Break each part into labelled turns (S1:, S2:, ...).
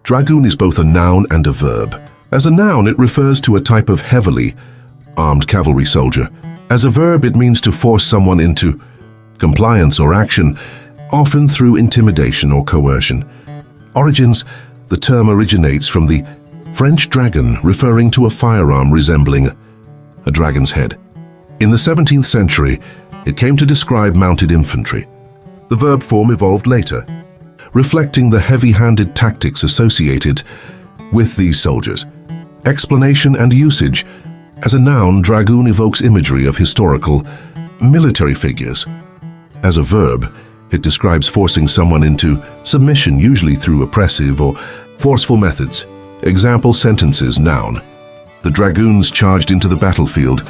S1: Dragoon is both a noun and a verb. As a noun, it refers to a type of heavily armed cavalry soldier. As a verb, it means to force someone into compliance or action, often through intimidation or coercion. Origins: the term originates from the French dragon, referring to a firearm resembling a dragon's head. In the 17th century, it came to describe mounted infantry. The verb form evolved later, reflecting the heavy-handed tactics associated with these soldiers. Explanation and usage: as a noun, dragoon evokes imagery of historical, military figures. As a verb, it describes forcing someone into submission, usually through oppressive or forceful methods. Example sentences: noun, the dragoons charged into the battlefield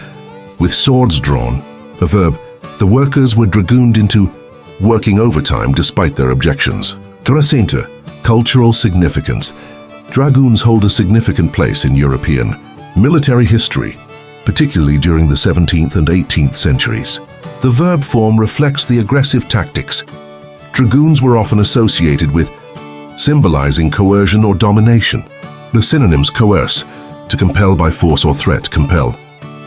S1: with swords drawn. A verb, the workers were dragooned into working overtime despite their objections. Gracinta, cultural significance. Dragoons hold a significant place in European military history, particularly during the 17th and 18th centuries. The verb form reflects the aggressive tactics. Dragoons were often associated with symbolizing coercion or domination. The synonyms: coerce, to compel by force or threat, compel;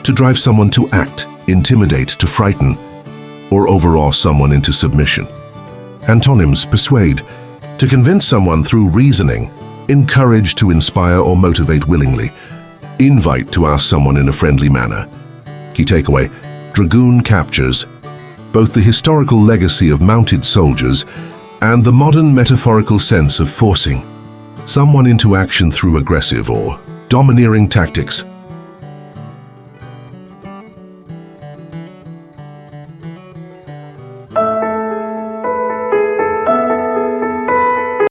S1: to drive someone to act, intimidate, to frighten, or overawe someone into submission. Antonyms: persuade, to convince someone through reasoning, encourage, to inspire or motivate willingly, invite, to ask someone in a friendly manner. Key takeaway: Dragoon captures both the historical legacy of mounted soldiers and the modern metaphorical sense of forcing someone into action through aggressive or domineering tactics.